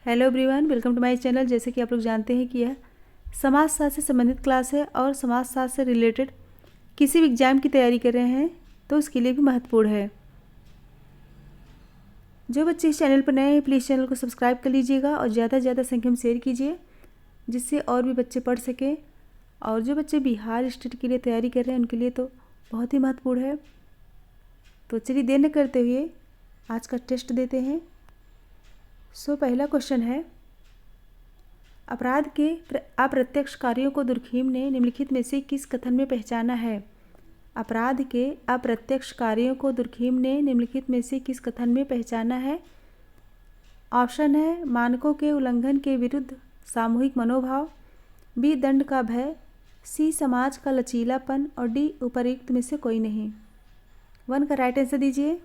Hello everyone, welcome to my channel. जैसे कि आप लोग जानते हैं कि यह समाजशास्त्र से संबंधित क्लास है और समाजशास्त्र से रिलेटेड किसी भी एग्जाम की तैयारी कर रहे हैं तो उसके लिए भी महत्वपूर्ण है। जो बच्चे इस चैनल पर नए हैं प्लीज़ चैनल को सब्सक्राइब कर लीजिएगा और ज़्यादा से ज़्यादा संख्या में शेयर कीजिए जिससे और भी बच्चे पढ़ सकें। और जो बच्चे बिहार स्टेट के लिए तैयारी कर रहे हैं उनके लिए तो बहुत ही महत्वपूर्ण है। तो चलिए देर न करते हुए आज का टेस्ट देते हैं। पहला क्वेश्चन है, अपराध के अप्रत्यक्ष कार्यों को दुर्खिम ने निम्नलिखित में से किस कथन में पहचाना है? अपराध के अप्रत्यक्ष कार्यों को दुर्खिम ने निम्नलिखित में से किस कथन में पहचाना है? ऑप्शन है मानकों के उल्लंघन के विरुद्ध सामूहिक मनोभाव, बी दंड का भय, सी समाज का लचीलापन और डी उपर्युक्त में से कोई नहीं। 1 का राइट आंसर दीजिए।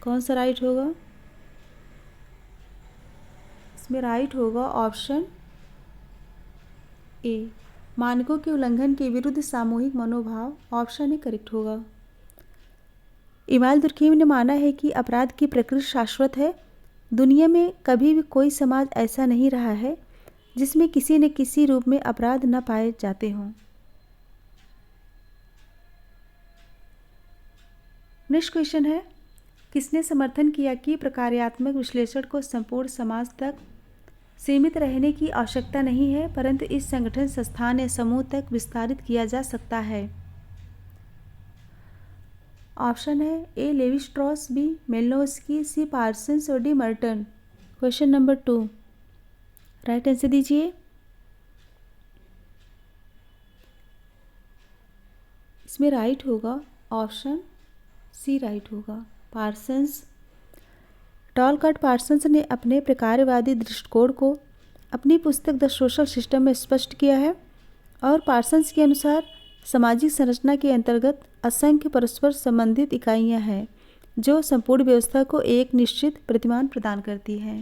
कौन सा राइट होगा? इसमें राइट होगा ऑप्शन ए, मानकों के उल्लंघन के विरुद्ध सामूहिक मनोभाव। ऑप्शन ए करेक्ट होगा। इमाल दुर्खिम ने माना है कि अपराध की प्रकृति शाश्वत है। दुनिया में कभी भी कोई समाज ऐसा नहीं रहा है जिसमें किसी न किसी रूप में अपराध न पाए जाते हों। नेक्स्ट क्वेश्चन है, किसने समर्थन किया कि प्रकार्यात्मक विश्लेषण को संपूर्ण समाज तक सीमित रहने की आवश्यकता नहीं है परंतु इस संगठन, संस्थान या समूह तक विस्तारित किया जा सकता है? ऑप्शन है A Levi Strauss, B Malinowski, C Parsons और D Merton. Question number 2 right answer दीजिए। इसमें राइट होगा ऑप्शन सी राइट होगा, पार्सन्स। टॉलकाट पार्सन्स ने अपने प्रकारवादी दृष्टिकोण को अपनी पुस्तक द सोशल सिस्टम में स्पष्ट किया है और पार्सन्स के अनुसार सामाजिक संरचना के अंतर्गत असंख्य परस्पर संबंधित इकाइयां हैं जो संपूर्ण व्यवस्था को एक निश्चित प्रतिमान प्रदान करती हैं।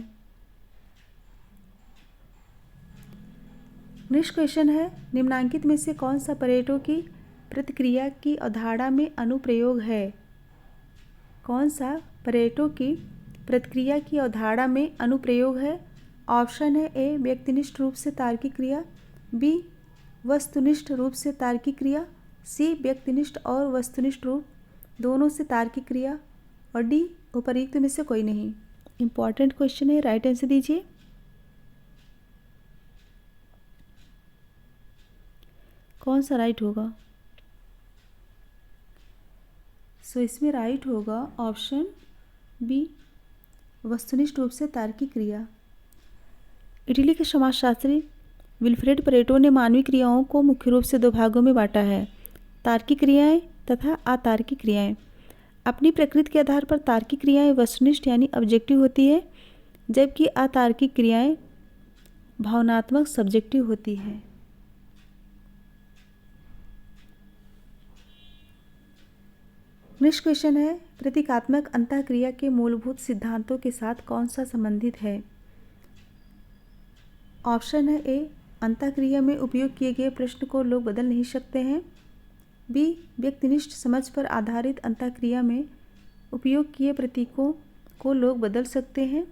नेक्स्ट क्वेश्चन है, निम्नांकित में से कौन सा परेटो की प्रतिक्रिया की अवधारणा में अनुप्रयोग है? कौन सा परेटो की प्रतिक्रिया की अवधारणा में अनुप्रयोग है? ऑप्शन है ए व्यक्तिनिष्ठ रूप से तार्किक क्रिया, बी वस्तुनिष्ठ रूप से तार्किक क्रिया, सी व्यक्तिनिष्ठ और वस्तुनिष्ठ रूप दोनों से तार्किक क्रिया और डी उपर्युक्त में से कोई नहीं। इंपॉर्टेंट क्वेश्चन है, राइट आंसर दीजिए। कौन सा राइट होगा? इसमें राइट होगा ऑप्शन बी वस्तुनिष्ठ रूप से तार्किक क्रिया। इटली के समाजशास्त्री विल्फ्रेड परेटो ने मानवीय क्रियाओं को मुख्य रूप से 2 भागों में बांटा है, तार्किक क्रियाएं तथा अतार्किक क्रियाएं। अपनी प्रकृति के आधार पर तार्किक क्रियाएं वस्तुनिष्ठ यानी ऑब्जेक्टिव होती है जबकि अतार्किक क्रियाएं भावनात्मक सब्जेक्टिव होती है। नेक्स्ट क्वेश्चन है, प्रतीकात्मक अंतःक्रिया के मूलभूत सिद्धांतों के साथ कौन सा संबंधित है? ऑप्शन है ए अंतःक्रिया में उपयोग किए गए प्रश्न को लोग बदल नहीं सकते हैं, बी व्यक्तिनिष्ठ समझ पर आधारित अंतःक्रिया में उपयोग किए प्रतीकों को लोग बदल सकते हैं,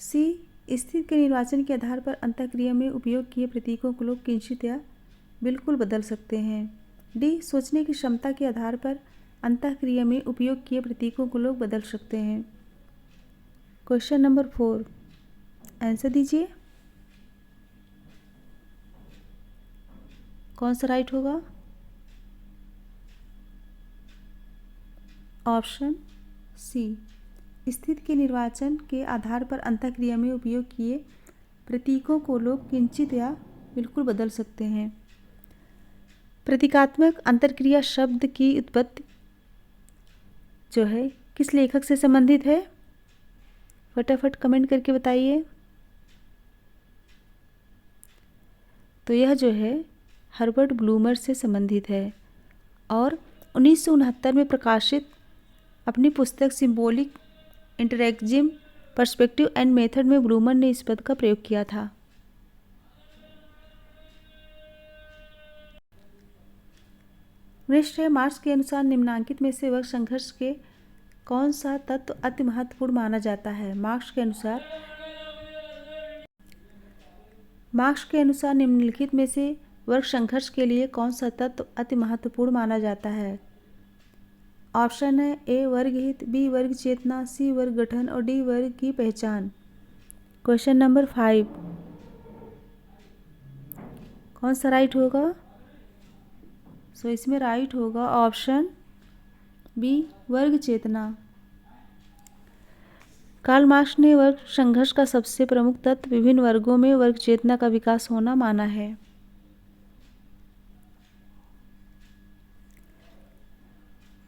सी स्थिति के निर्वाचन के आधार पर अंतःक्रिया में उपयोग किए प्रतीकों को लोग किंचित या बिल्कुल बदल सकते हैं, डी सोचने की क्षमता के आधार पर अंतःक्रिया में उपयोग किए प्रतीकों को लोग बदल सकते हैं। क्वेश्चन नंबर 4 आंसर दीजिए। कौन सा राइट होगा? ऑप्शन सी, स्थिति के निर्वाचन के आधार पर अंतःक्रिया में उपयोग किए प्रतीकों को लोग किंचित या बिल्कुल बदल सकते हैं। प्रतीकात्मक अंतर्क्रिया शब्द की उत्पत्ति जो है किस लेखक से संबंधित है? फटाफट कमेंट करके बताइए। तो यह जो है हर्बर्ट ब्लूमर से संबंधित है और 1969 में प्रकाशित अपनी पुस्तक सिंबॉलिक इंटरैक्जिम पर्सपेक्टिव एंड मेथड में ब्लूमर ने इस पद का प्रयोग किया था। नेक्स्ट है, मार्क्स के अनुसार निम्नांकित में से वर्ग संघर्ष के कौन सा तत्व अति महत्वपूर्ण माना जाता है? मार्क्स के अनुसार निम्नलिखित में से वर्ग संघर्ष के लिए कौन सा तत्व अति महत्वपूर्ण माना जाता है? ऑप्शन है ए वर्ग हित, बी वर्ग चेतना, सी वर्ग गठन और डी वर्ग की पहचान। क्वेश्चन नंबर 5, कौन सा राइट होगा? सो इसमें राइट होगा ऑप्शन बी वर्ग चेतना। कार्ल मार्क्स ने वर्ग संघर्ष का सबसे प्रमुख तत्व विभिन्न वर्गों में वर्ग चेतना का विकास होना माना है।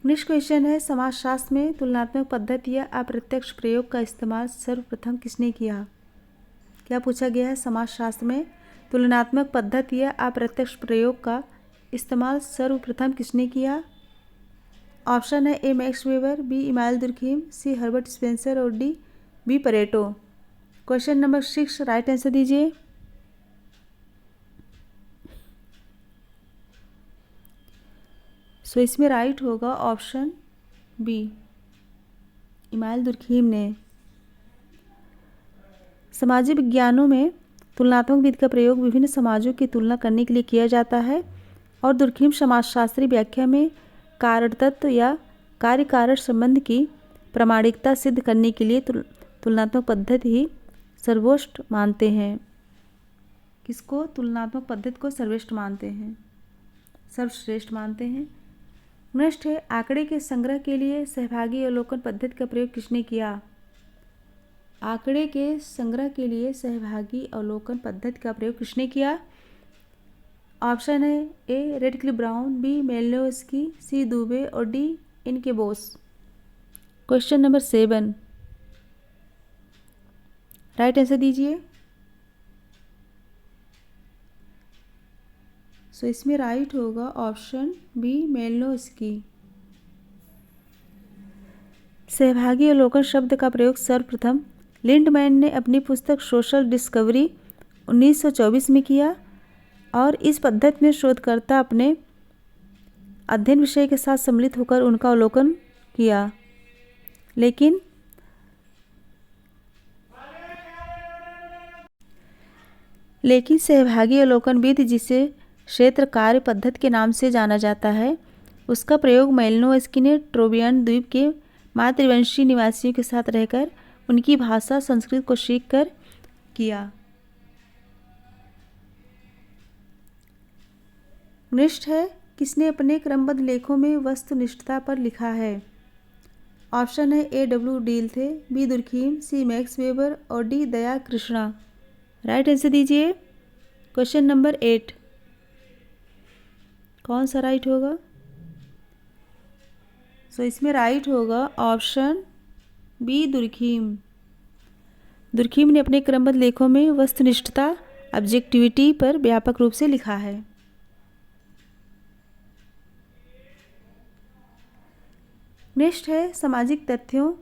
नेक्स्ट क्वेश्चन है, समाजशास्त्र में तुलनात्मक पद्धति या अप्रत्यक्ष प्रयोग का इस्तेमाल सर्वप्रथम किसने किया? क्या पूछा गया है? समाजशास्त्र में तुलनात्मक पद्धति या अप्रत्यक्ष प्रयोग का इस्तेमाल सर्वप्रथम किसने किया? ऑप्शन है A Max Weber, B Emmanuel Durkheim, C Herbert Spencer और D B Pareto. Question number 6 right answer दीजिए। सो इसमें राइट होगा ऑप्शन बी इमानुएल दुर्खीम ने। सामाजिक विज्ञानों में तुलनात्मक विधि का प्रयोग विभिन्न समाजों की तुलना करने के लिए किया जाता है और दुर्खीम समाजशास्त्री व्याख्या में कारण तत्व या कार्य कारण संबंध की प्रामाणिकता सिद्ध करने के लिए तुलनात्मक पद्धति ही सर्वोच्च मानते हैं। किसको? तुलनात्मक पद्धति को सर्वश्रेष्ठ मानते हैं। नेक्स्ट है, आंकड़े के संग्रह के लिए सहभागी अवलोकन पद्धति का प्रयोग किसने किया? आंकड़े के संग्रह के लिए सहभागी अवलोकन पद्धति का प्रयोग किसने किया? ऑप्शन है ए रेडक्लिफ ब्राउन, बी मेलिनोव्स्की, सी दुबे और डी इनके Bose. Question number 7 right answer दीजिए। सो इसमें राइट होगा ऑप्शन बी मेलिनोव्स्की। सहभागी अवलोकन शब्द का प्रयोग सर्वप्रथम लिंडमैन ने अपनी पुस्तक सोशल डिस्कवरी 1924 में किया और इस पद्धति में शोधकर्ता अपने अध्ययन विषय के साथ सम्मिलित होकर उनका अवलोकन किया। लेकिन सहभागी अवलोकन विधि, जिसे क्षेत्र कार्य पद्धति के नाम से जाना जाता है, उसका प्रयोग मेलिनोव्स्की ने ट्रोबियन द्वीप के मातृवंशी निवासियों के साथ रहकर उनकी भाषा संस्कृत को सीखकर किया। नेक्स्ट है, किसने अपने क्रमबद्ध लेखों में वस्तुनिष्ठता पर लिखा है? ऑप्शन है ए डब्ल्यू डील थे, B Durkheim, C Max weber और डी दया कृष्णा। राइट आंसर दीजिए। क्वेश्चन नंबर 8 कौन सा राइट होगा? सो इसमें राइट होगा ऑप्शन बी दुर्खीम। दुर्खीम ने अपने क्रमबद्ध लेखों में वस्तुनिष्ठता ऑब्जेक्टिविटी पर व्यापक रूप से लिखा है। नेक्स्ट है, सामाजिक तथ्यों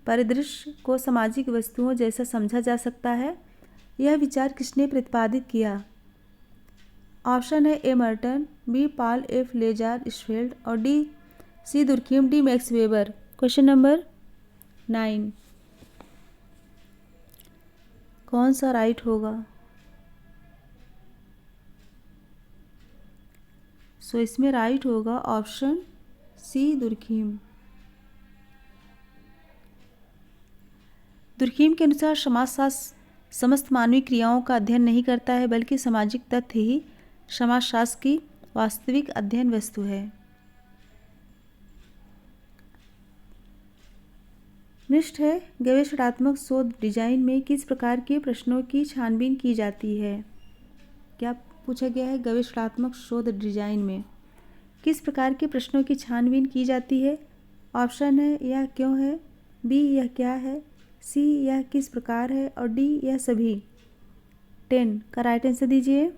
परिदृश्य को सामाजिक वस्तुओं जैसा समझा जा सकता है, यह विचार किसने प्रतिपादित किया? ऑप्शन है A Merton, B Paul F Lazarsfeld और D C Durkheim, D Max Weber. Question number 9 कौन सा राइट होगा? सो इसमें राइट होगा ऑप्शन सी दुर्खीम। दुर्खीम के अनुसार समाजशास्त्र समस्त मानवीय क्रियाओं का अध्ययन नहीं करता है, बल्कि सामाजिक तथ्य ही समाजशास्त्र की वास्तविक अध्ययन वस्तु है। नेक्स्ट है, गवेषणात्मक शोध डिजाइन में किस प्रकार के प्रश्नों की छानबीन की जाती है? क्या पूछा गया है? गवेषणात्मक शोध डिजाइन में किस प्रकार के प्रश्नों की छानबीन की जाती है? ऑप्शन है यह क्यों है, बी यह क्या है, सी यह किस प्रकार है और डी यह सभी। 10 का राइट आंसर दीजिए।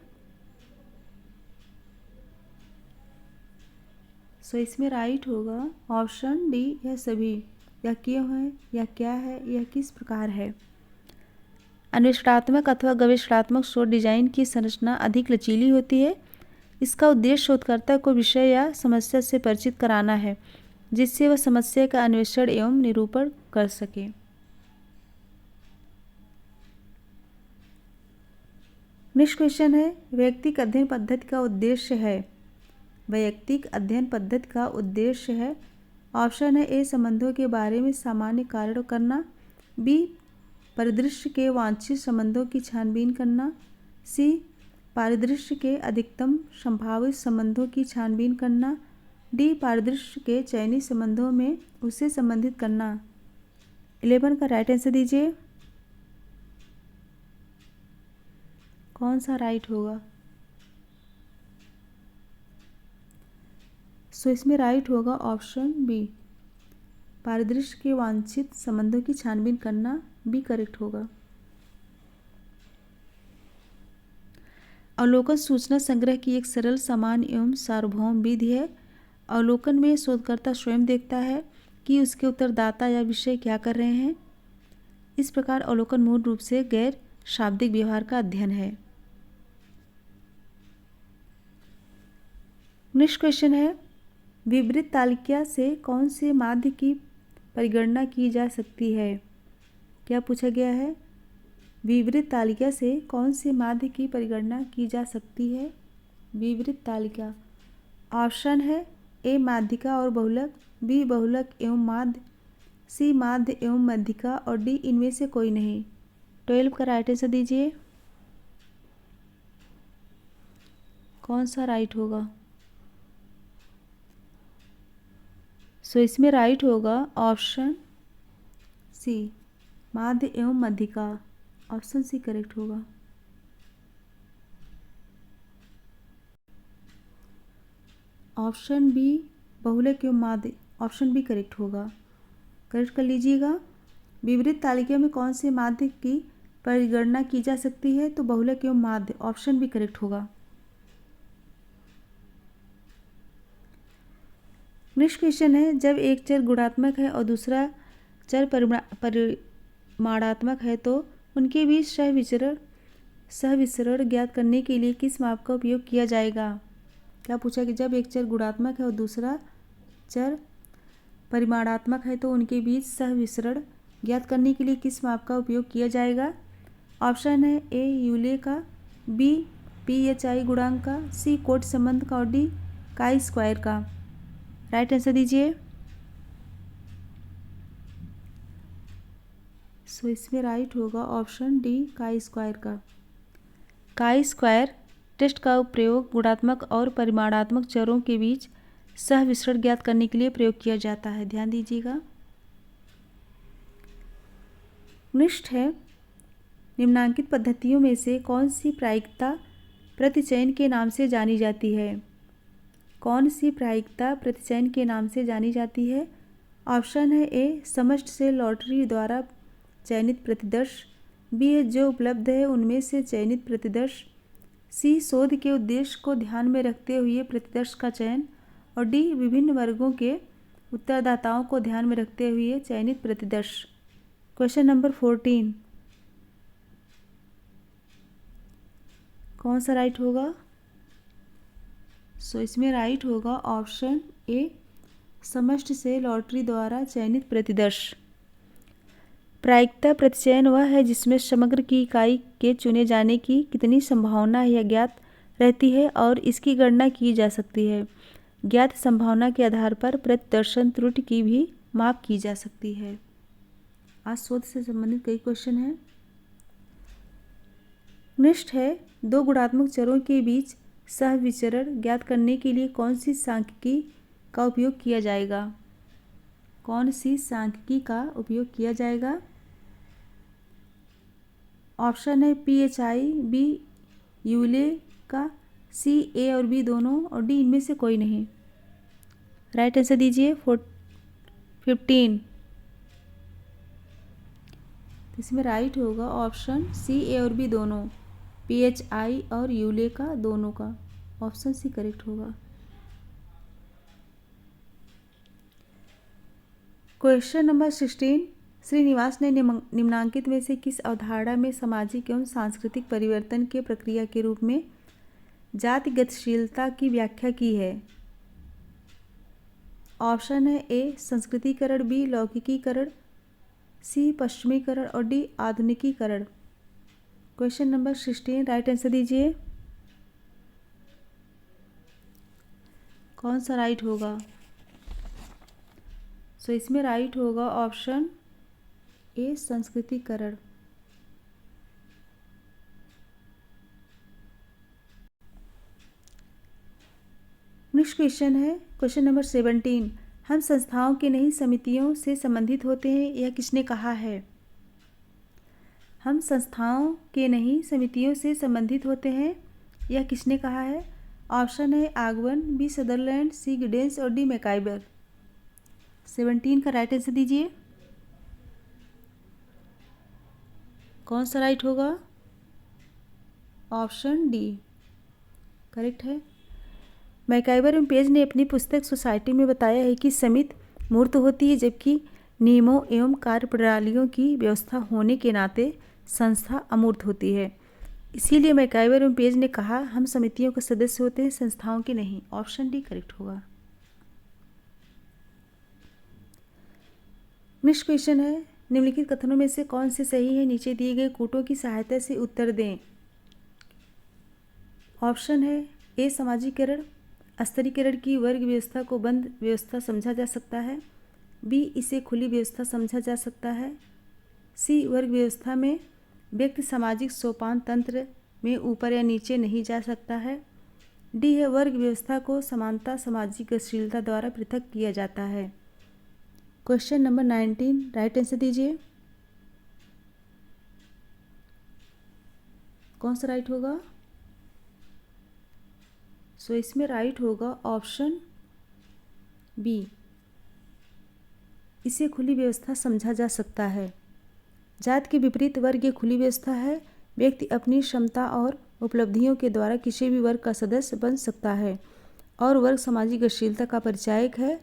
सो इसमें राइट होगा ऑप्शन डी यह सभी। यह क्यों है, यह क्या है, यह किस प्रकार है। अन्वेषणात्मक अथवा गवेषणात्मक शोध डिजाइन की संरचना अधिक लचीली होती है। इसका उद्देश्य शोधकर्ता को विषय या समस्या से परिचित कराना है, जिससे वह समस्या का अन्वेषण एवं निरूपण कर सके। नेक्स्ट क्वेश्चन है, वैयक्तिक अध्ययन पद्धति का उद्देश्य है। वैयक्तिक अध्ययन पद्धति का उद्देश्य है। ऑप्शन है ए, संबंधों के बारे में सामान्य कारण करना, बी, परिदृश्य के वांछित संबंधों की छानबीन करना, सी, परिदृश्य के अधिकतम संभावित संबंधों की छानबीन करना, डी, परिदृश्य के चयनित संबंधों में उसे संबंधित करना। 11 का राइट आंसर दीजिए। कौन सा राइट होगा? सो इसमें राइट होगा ऑप्शन बी, परिदृश्य के वांछित संबंधों की छानबीन करना, बी करेक्ट होगा। अवलोकन सूचना संग्रह की एक सरल, समान एवं सार्वभौम विधि है। अवलोकन में शोधकर्ता स्वयं देखता है कि उसके उत्तरदाता या विषय क्या कर रहे हैं। इस प्रकार अवलोकन मूल रूप से गैर शाब्दिक व्यवहार का अध्ययन है। नेक्स्ट क्वेश्चन है, विवृत तालिका से कौन से माध्य की परिगणना की जा सकती है? क्या पूछा गया है? विवृत तालिका से कौन से माध्य की परिगणना की जा सकती है? विवृत तालिका। ऑप्शन है ए, माध्यिका और बहुलक, बी, बहुलक एवं माध्य, सी, माध्य एवं मध्यिका, और डी, इनमें से कोई नहीं। 12 का राइट आंसर दीजिए। कौन सा राइट होगा? सो इसमें राइट होगा ऑप्शन सी, माध्य एवं मध्यिका। ऑप्शन सी करेक्ट होगा। ऑप्शन बी, बहुलक एवं माध्य, ऑप्शन बी करेक्ट होगा। करेक्ट कर लीजिएगा। विवृत तालिका में कौन से माध्य की परिगणना की जा सकती है? तो बहुलक एवं माध्य, ऑप्शन बी करेक्ट होगा। नेक्स्ट क्वेश्चन है, जब एक चर गुणात्मक है और दूसरा चर परिमाणात्मक है तो उनके बीच सहविचरण ज्ञात करने के लिए किस माप का उपयोग किया जाएगा? क्या पूछा कि जब एक चर गुणात्मक है और दूसरा चर परिमाणात्मक है तो उनके बीच सहविचरण ज्ञात करने के लिए किस माप का उपयोग किया जाएगा? ऑप्शन है ए, यूले का, बी, PHI गुणांक का, सी, कोट संबंध का, और डी, काई स्क्वायर का। राइट आंसर दीजिए। सो इसमें राइट होगा ऑप्शन डी, काई स्क्वायर का। काई स्क्वायर टेस्ट का प्रयोग गुणात्मक और परिमाणात्मक चरों के बीच सहविचरण ज्ञात करने के लिए प्रयोग किया जाता है। ध्यान दीजिएगा। नेक्स्ट है, निम्नांकित पद्धतियों में से कौन सी प्रायिकता प्रतिचयन के नाम से जानी जाती है? कौन सी प्रायिकता प्रतिचयन के नाम से जानी जाती है? ऑप्शन है ए, समष्टि से लॉटरी द्वारा चयनित प्रतिदर्श, बी, जो उपलब्ध है उनमें से चयनित प्रतिदर्श, सी, शोध के उद्देश्य को ध्यान में रखते हुए प्रतिदर्श का चयन, और डी, विभिन्न वर्गों के उत्तरदाताओं को ध्यान में रखते हुए चयनित प्रतिदर्श। Question number 14। कौन सा राइट होगा? सो इसमें राइट होगा ऑप्शन ए, समष्टि से लॉटरी द्वारा चयनित प्रतिदर्श। प्रायिकता प्रतिचयन वह है जिसमें समग्र की इकाई के चुने जाने की कितनी संभावना या ज्ञात रहती है और इसकी गणना की जा सकती है। ज्ञात संभावना के आधार पर प्रतिदर्शन त्रुटि की भी माप की जा सकती है। आज शोध से संबंधित कई क्वेश्चन हैं। नेक्स्ट है, दो गुणात्मक चरों के बीच सहविचरण ज्ञात करने के लिए कौन सी सांख्यिकी का उपयोग किया जाएगा? कौन सी सांख्यिकी का उपयोग किया जाएगा? ऑप्शन है PHI, बी, यूले का, सी, ए और बी दोनों, और डी, इनमें से कोई नहीं। राइट आंसर दीजिए। 15। इसमें राइट होगा ऑप्शन सी, ए और बी दोनों, PHI और यूले का दोनों का। ऑप्शन सी करेक्ट होगा। Question number 16। श्रीनिवास ने निम्नांकित में से किस अवधारणा में सामाजिक एवं सांस्कृतिक परिवर्तन के प्रक्रिया के रूप में जाति गतिशीलता की व्याख्या की है? ऑप्शन है ए संस्कृतिकरण, बी लौकिकीकरण, सी पश्चिमीकरण और डी आधुनिकीकरण। क्वेश्चन नंबर 16 राइट आंसर दीजिए। कौन सा राइट होगा? सो इसमें राइट होगा ऑप्शन ए संस्कृतिकरण। नेक्स्ट क्वेश्चन है क्वेश्चन नंबर 17। हम संस्थाओं के नहीं समितियों से संबंधित होते हैं, यह किसने कहा है? हम संस्थाओं के नहीं समितियों से संबंधित होते हैं, यह किसने कहा है? ऑप्शन है आगवन, बी सदरलैंड, सी गिडेंस और डी मैकाइबर। 17 का राइट आंसर दीजिए। कौन सा राइट होगा? ऑप्शन डी करेक्ट है। मैकाइबर एवं पेज ने अपनी पुस्तक सोसाइटी में बताया है कि समिति मूर्त होती है, जबकि नियमों एवं कार्यप्रणालियों की व्यवस्था होने के नाते संस्था अमूर्त होती है। इसीलिए मैकाइबर एवं पेज ने कहा हम समितियों के सदस्य होते हैं, संस्थाओं के नहीं। ऑप्शन डी करेक्ट होगा। नेक्स्ट क्वेश्चन है निम्नलिखित कथनों में से कौन से सही है? नीचे दिए गए कूटों की सहायता से उत्तर दें। ऑप्शन है ए समाजीकरण, स्तरीकरण की वर्ग व्यवस्था को बंद व्यवस्था समझा जा सकता है, बी इसे खुली व्यवस्था समझा जा सकता है, सी वर्ग व्यवस्था में व्यक्ति सामाजिक सोपान तंत्र में ऊपर या नीचे नहीं जा सकता है, डी है वर्ग व्यवस्था को समानता सामाजिक गतिशीलता द्वारा पृथक किया जाता है। क्वेश्चन नंबर 19 राइट आंसर दीजिए। कौन सा राइट होगा? सो इसमें राइट होगा ऑप्शन बी, इसे खुली व्यवस्था समझा जा सकता है। जात के विपरीत वर्ग एक खुली व्यवस्था है। व्यक्ति अपनी क्षमता और उपलब्धियों के द्वारा किसी भी वर्ग का सदस्य बन सकता है और वर्ग सामाजिक गतिशीलता का परिचायक है।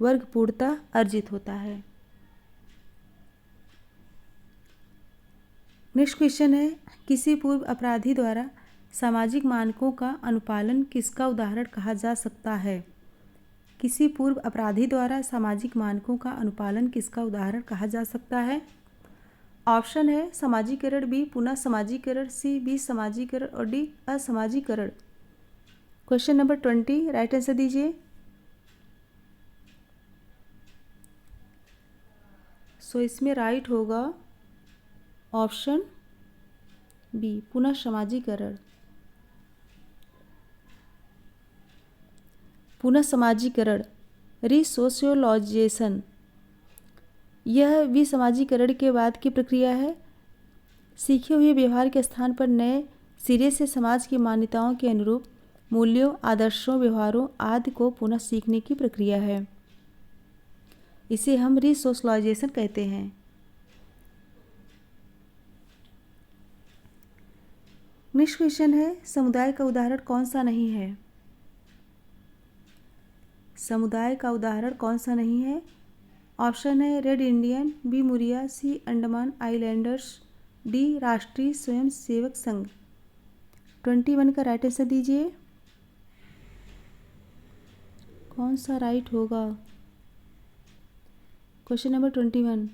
वर्ग पूर्णता अर्जित होता है। नेक्स्ट क्वेश्चन है किसी पूर्व अपराधी द्वारा सामाजिक मानकों का अनुपालन किसका उदाहरण कहा जा सकता है? किसी पूर्व अपराधी द्वारा सामाजिक मानकों का अनुपालन किसका उदाहरण कहा जा सकता है? ऑप्शन है समाजीकरण, बी पुनः समाजीकरण, सी बी समाजीकरण और डी असामाजीकरण। क्वेश्चन नंबर 20 राइट आंसर दीजिए। सो इसमें राइट होगा ऑप्शन बी पुनः समाजीकरण। पुनः समाजीकरण रिसोशियोलॉजिजेशन यह विसमाजीकरण के बाद की प्रक्रिया है। सीखे हुए व्यवहार के स्थान पर नए सिरे से समाज की मान्यताओं के अनुरूप मूल्यों, आदर्शों, व्यवहारों आदि को पुनः सीखने की प्रक्रिया है। इसे हम रिसोशलाइजेशन कहते हैं। नेक्स्ट क्वेश्चन है समुदाय का उदाहरण कौन सा नहीं है? समुदाय का उदाहरण कौन सा नहीं है? ऑप्शन है रेड इंडियन, बी मुरिया, सी अंडमान आइलैंडर्स, डी राष्ट्रीय स्वयंसेवक संघ। 21 का राइट आंसर दीजिए। कौन सा राइट होगा? क्वेश्चन नंबर 21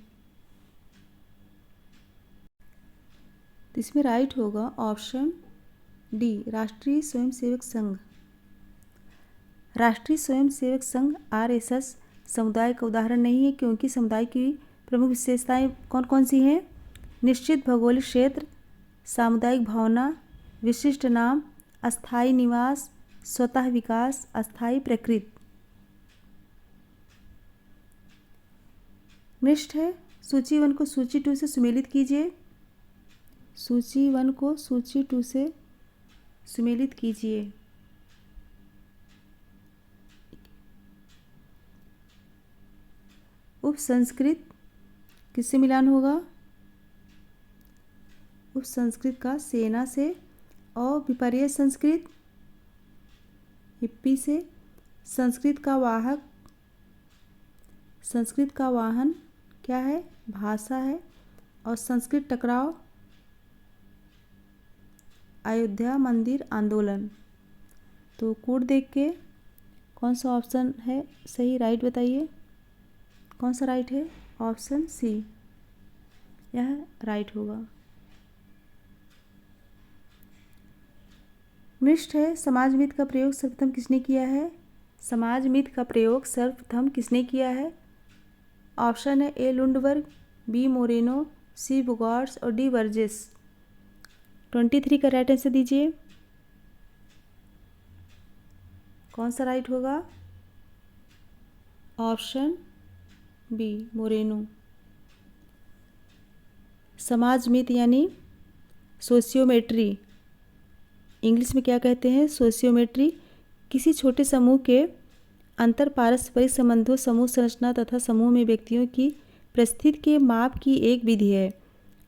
इसमें राइट होगा ऑप्शन डी राष्ट्रीय स्वयंसेवक संघ। राष्ट्रीय स्वयंसेवक संघ आरएसएस समुदाय का उदाहरण नहीं है, क्योंकि समुदाय की प्रमुख विशेषताएं कौन कौन सी हैं? निश्चित भौगोलिक क्षेत्र, सामुदायिक भावना, विशिष्ट नाम, अस्थायी निवास, स्वतः विकास, अस्थायी प्रकृति। नेक्स्ट है सूची 1 को सूची 2 से सुमेलित कीजिए। सूची 1 को सूची 2 से सुमेलित कीजिए। उपसंस्कृत किससे मिलान होगा? उपसंस्कृत का सेना से, और विपर्य संस्कृत हिप्पी से, संस्कृत का वाहक, संस्कृत का वाहन क्या है? भाषा है, और संस्कृत टकराव अयोध्या मंदिर आंदोलन। तो कोड देख के कौन सा ऑप्शन है सही, राइट बताइए। कौन सा राइट है? ऑप्शन सी, यह राइट होगा। नेक्स्ट है समाज मिथ का प्रयोग सर्वप्रथम किसने किया है? समाज मिथ का प्रयोग सर्वप्रथम किसने किया है? ऑप्शन है ए लुंडबर्ग, बी मोरेनो, सी बुगार्ड्स और डी वर्जेस। 23 का राइट आंसर दीजिए। कौन सा राइट होगा? Option B Moreno. समाज मिथ यानी सोशियोमेट्री, इंग्लिश में क्या कहते हैं? सोशियोमेट्री किसी छोटे समूह के अंतर पारस्परिक संबंधों, समूह संरचना तथा समूह में व्यक्तियों की परिस्थिति के माप की एक विधि है।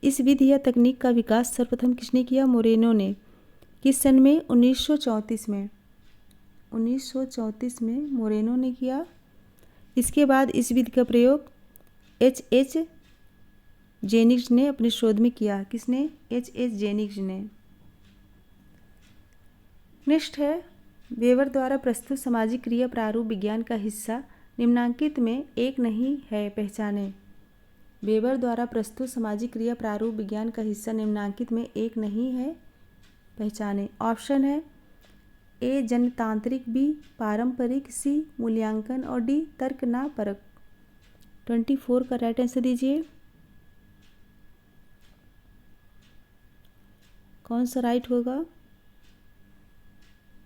इस विधि या तकनीक का विकास सर्वप्रथम किसने किया? मोरेनो ने। किस सन में? 1934 में। 1934 में मोरेनो ने किया। इसके बाद इस विधि का प्रयोग H.H. जेनिग्स ने अपने शोध में किया। किसने? H.H. जेनिग्स ने। नेक्स्ट है वेबर द्वारा प्रस्तुत सामाजिक क्रिया प्रारूप विज्ञान का हिस्सा निम्नांकित में एक नहीं है, पहचाने। वेबर द्वारा प्रस्तुत सामाजिक क्रिया प्रारूप विज्ञान का हिस्सा निम्नांकित में एक नहीं है, पहचाने। ऑप्शन है ए जनतांत्रिक, बी पारंपरिक, सी मूल्यांकन और डी तर्क ना परक। 24 का राइट आंसर दीजिए। कौन सा राइट होगा?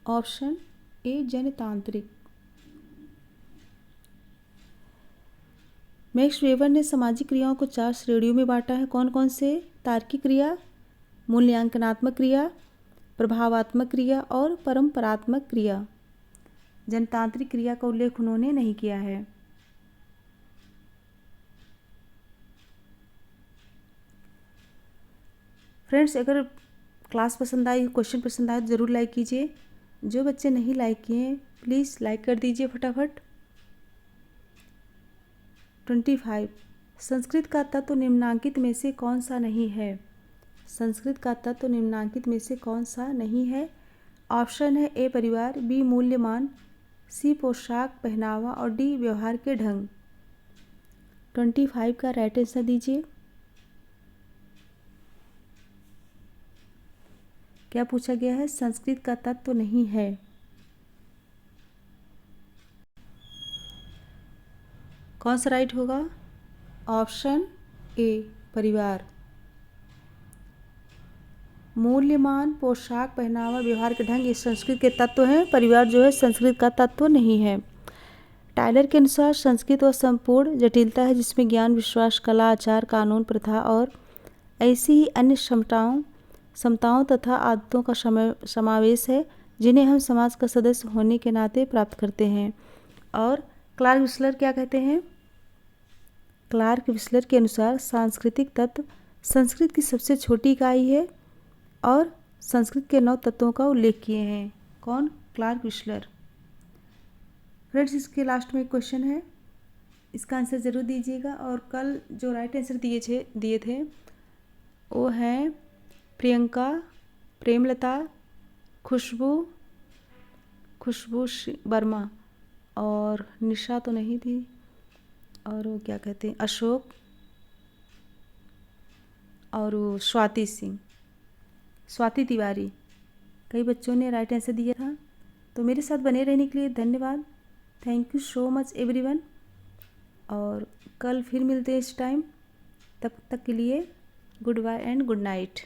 ऑप्शन ए जनतांत्रिक। मैक्स वेबर ने सामाजिक क्रियाओं को 4 श्रेणियों में बांटा है। कौन कौन से? तार्किक क्रिया, मूल्यांकनात्मक क्रिया, प्रभावात्मक क्रिया और परंपरात्मक क्रिया। जनतांत्रिक क्रिया का उल्लेख उन्होंने नहीं किया है। फ्रेंड्स, अगर क्लास पसंद आई, क्वेश्चन पसंद आए तो ज़रूर लाइक कीजिए। जो बच्चे नहीं लाइक किए प्लीज़ लाइक कर दीजिए फटाफट। 25 संस्कृत का तत्व निम्नांकित में से कौन सा नहीं है? संस्कृत का तत्व निम्नांकित में से कौन सा नहीं है? ऑप्शन है ए परिवार, बी मूल्यमान, सी पोशाक पहनावा और डी व्यवहार के ढंग। 25 का राइट आंसर दीजिए। क्या पूछा गया है? संस्कृत का तत्व नहीं है। कौन सा राइट होगा? ऑप्शन ए परिवार। मूल्यमान, पोशाक पहनावा, व्यवहार के ढंग ये संस्कृत के तत्व हैं। परिवार जो है संस्कृत का तत्व नहीं है। टाइलर के अनुसार संस्कृत वह संपूर्ण जटिलता है जिसमें ज्ञान, विश्वास, कला, आचार, कानून, प्रथा और ऐसी ही अन्य समताओं तथा आदतों का समावेश है जिन्हें हम समाज का सदस्य होने के नाते प्राप्त करते हैं। और क्लार्क विस्लर क्या कहते हैं? क्लार्क विस्लर के अनुसार सांस्कृतिक तत्व संस्कृत की सबसे छोटी इकाई है और संस्कृत के 9 तत्वों का उल्लेख किए हैं। कौन? Clark Wissler. फ्रेंड्स, इसके लास्ट में एक क्वेश्चन है, इसका आंसर ज़रूर दीजिएगा। और कल जो राइट आंसर दिए थे वो हैं प्रियंका, प्रेमलता, खुशबू वर्मा और निशा तो नहीं थी, और वो क्या कहते हैं अशोक और वो स्वाति तिवारी। कई बच्चों ने राइट आंसर दिया था। तो मेरे साथ बने रहने के लिए धन्यवाद। Thank you so much everyone. और कल फिर मिलते हैं इस टाइम। तब तक के लिए good bye and good night.